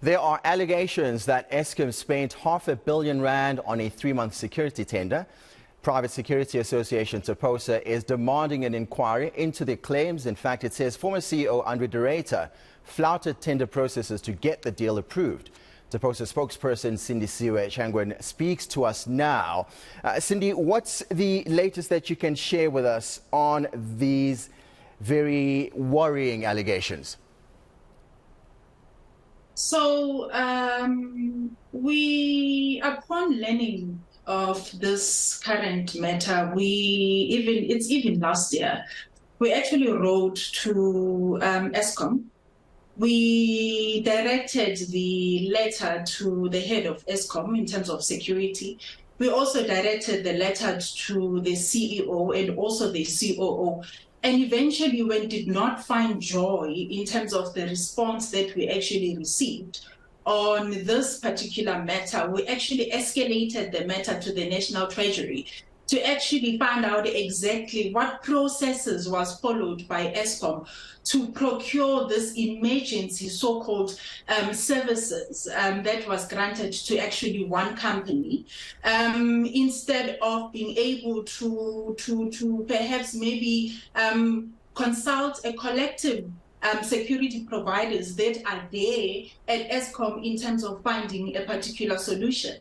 There are allegations that Eskom spent R500 million on a 3-month security tender. Private Security Association Tapsosa is demanding an inquiry into the claims. In fact, it says former CEO Ruyter flouted tender processes to get the deal approved. Tapsos Spokesperson Sindiswe Changuion speaks to us now. Cindy, what's the latest that you can share with us on these very worrying allegations? So upon learning of this current matter, it's even last year, we actually wrote to Eskom. We directed the letter to the head of Eskom in terms of security. We also directed the letter to the CEO and also the COO. And eventually, we did not find joy in terms of the response that we actually received on this particular matter. We actually escalated the matter to the National Treasury to actually find out exactly what processes was followed by Eskom to procure this emergency so-called services that was granted to actually one company, instead of being able to perhaps maybe consult a collective security providers that are there at Eskom in terms of finding a particular solution.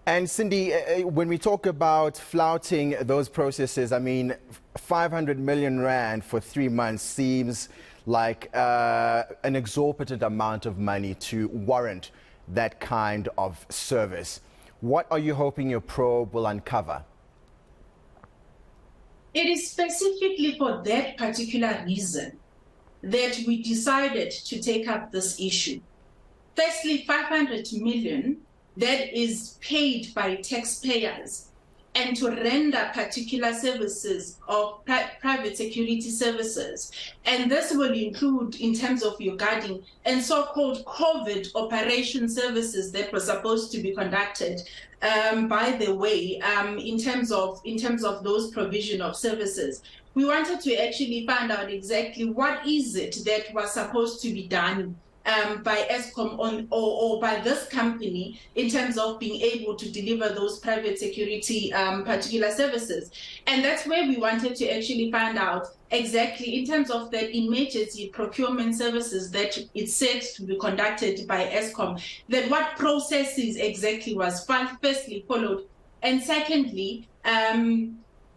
And Cindy, when we talk about flouting those processes, I mean, 500 million rand for 3 months seems like an exorbitant amount of money to warrant that kind of service. What are you hoping your probe will uncover? It is specifically for that particular reason that we decided to take up this issue. Firstly, 500 million that is paid by taxpayers and to render particular services of private security services. And this will include in terms of your guarding and so-called COVID operation services that were supposed to be conducted. By the way, in terms of those provision of services, we wanted to actually find out exactly what is it that was supposed to be done by Eskom or by this company in terms of being able to deliver those private security particular services. And that's where we wanted to actually find out exactly in terms of the emergency procurement services that it's said to be conducted by Eskom, that what processes exactly was firstly followed, and secondly,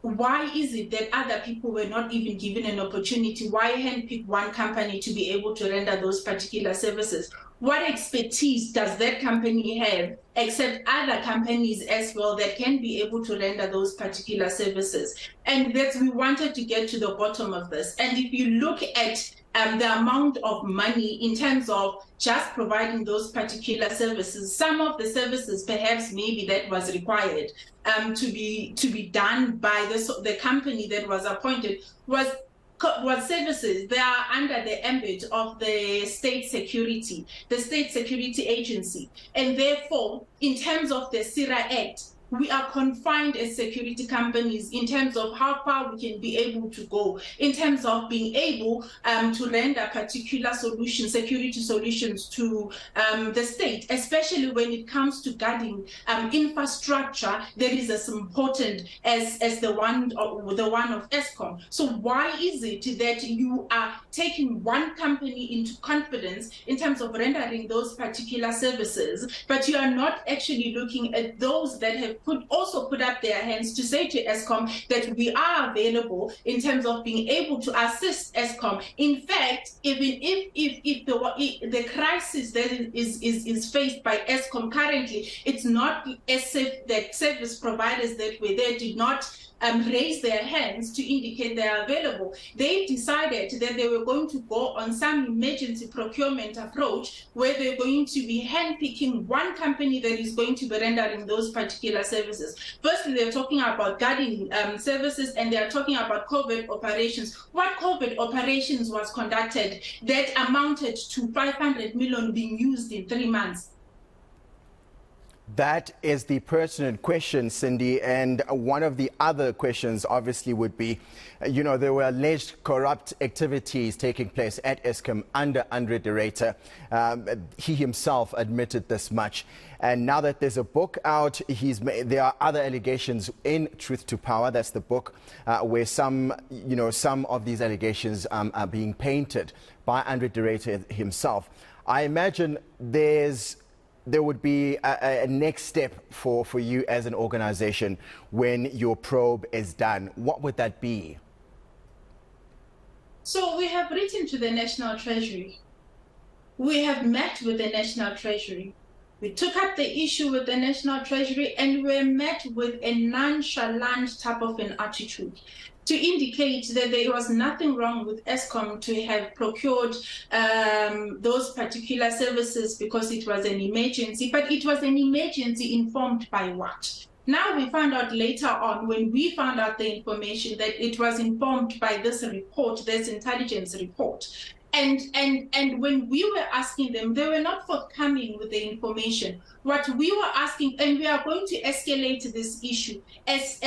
why is it that other people were not even given an opportunity? Why handpick one company to be able to render those particular services? What expertise does that company have, except other companies as well, that can be able to render those particular services? And that we wanted to get to the bottom of this. And if you look at the amount of money in terms of just providing those particular services, some of the services perhaps maybe that was required to be done by the company that was appointed was services that are under the ambit of the state security agency. And therefore, in terms of the SIRA Act, we are confined as security companies in terms of how far we can be able to go, in terms of being able to render particular solutions, security solutions to the state, especially when it comes to guarding infrastructure that is as important as the one of Eskom. So why is it that you are taking one company into confidence in terms of rendering those particular services, but you are not actually looking at those that have also put up their hands to say to Eskom that we are available in terms of being able to assist Eskom. In fact, even if the crisis that is faced by Eskom currently, it's not as if the service providers that were there did not raise their hands to indicate they are available. They decided that they were going to go on some emergency procurement approach where they're going to be handpicking one company that is going to be rendering those particular services. Firstly, they're talking about guarding services, and they're talking about COVID operations. What COVID operations was conducted that amounted to 500 million being used in 3 months? That is the pertinent question, Cindy. And one of the other questions obviously would be, there were alleged corrupt activities taking place at Eskom under Ruyter. He himself admitted this much. And now that there's a book out, there are other allegations in Truth to Power. That's the book where some of these allegations are being painted by Ruyter himself. I imagine there would be a next step for you as an organization when your probe is done. What would that be? So we have written to the National Treasury. We have met with the National Treasury. We took up the issue with the National Treasury and we met with a nonchalant type of an attitude to indicate that there was nothing wrong with Eskom to have procured those particular services because it was an emergency, but it was an emergency informed by what? Now we found out later on, when we found out the information, that it was informed by this report, this intelligence report. And when we were asking them, they were not forthcoming with the information. What we were asking, and we are going to escalate this issue as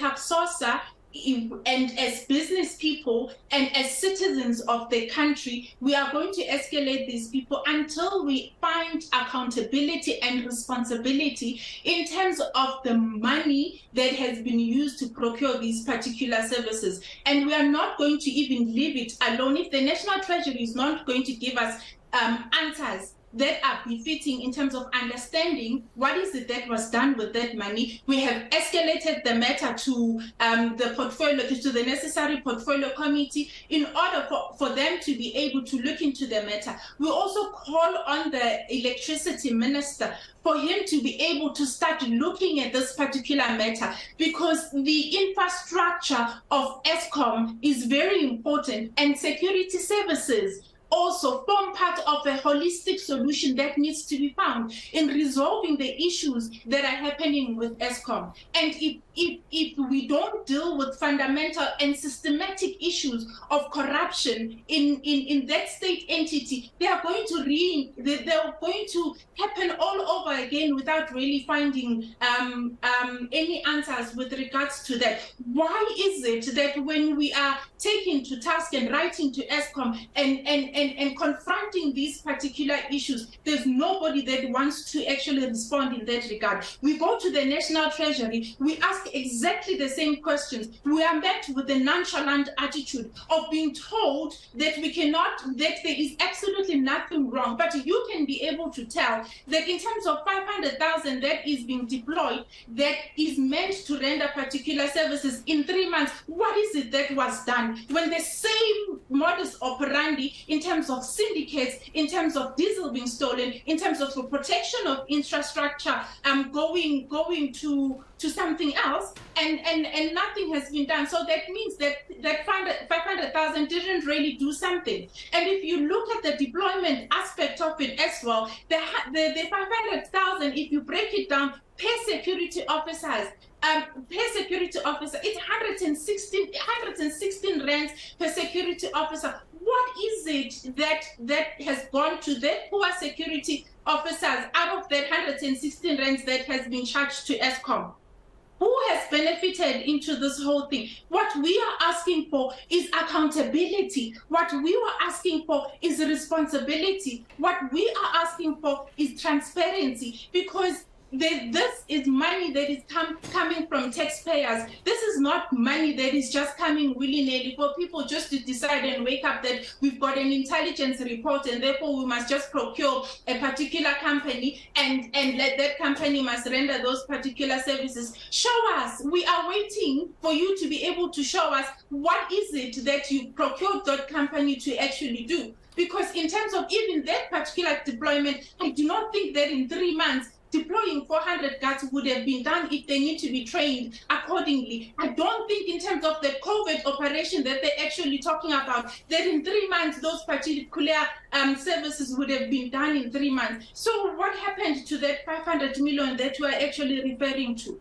Tapsosa, and as business people and as citizens of the country, we are going to escalate these people until we find accountability and responsibility in terms of the money that has been used to procure these particular services. And we are not going to even leave it alone. If the National Treasury is not going to give us answers that are befitting in terms of understanding what is it that was done with that money. We have escalated the matter to the portfolio, to the necessary portfolio committee in order for them to be able to look into the matter. We also call on the electricity minister for him to be able to start looking at this particular matter, because the infrastructure of Eskom is very important, and security services also form part of a holistic solution that needs to be found in resolving the issues that are happening with Eskom. And if we don't deal with fundamental and systematic issues of corruption in that state entity, they are going to happen all over again without really finding any answers with regards to that. Why is it that when we are taken to task and writing to Eskom and confronting these particular issues, there's nobody that wants to actually respond in that regard? We go to the National Treasury, we ask exactly the same questions. We are met with a nonchalant attitude of being told that that there is absolutely nothing wrong. But you can be able to tell that in terms of 500,000 that is being deployed, that is meant to render particular services in 3 months, what is it that was done? When the same modus operandi in terms of syndicates, in terms of diesel being stolen, in terms of the protection of infrastructure going to something else, and nothing has been done. So that means that 500,000 didn't really do something. And if you look at the deployment aspect of it as well, the 500,000, if you break it down per security officers, it's 116 rands per security officer. What is it that has gone to the poor security officers out of that 116 rands that has been charged to Eskom? Who has benefited into this whole thing? What we are asking for is accountability. What we were asking for is responsibility. What we are asking for is transparency, because this is money that is coming from taxpayers. This is not money that is just coming willy-nilly for people just to decide and wake up that we've got an intelligence report and therefore we must just procure a particular company and let that company must render those particular services. Show us. We are waiting for you to be able to show us what is it that you procured that company to actually do. Because in terms of even that particular deployment, I do not think that in 3 months deploying 400 guards would have been done if they need to be trained accordingly. I don't think in terms of the COVID operation that they're actually talking about, that in 3 months those particular services would have been done in 3 months. So what happened to that 500 million that you are actually referring to?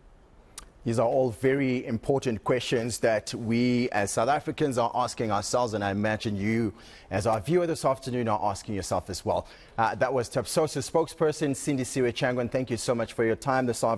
These are all very important questions that we as South Africans are asking ourselves, and I imagine you as our viewer this afternoon are asking yourself as well. That was Tapsosa Spokesperson Sindiswe Changuion. Thank you so much for your time this afternoon.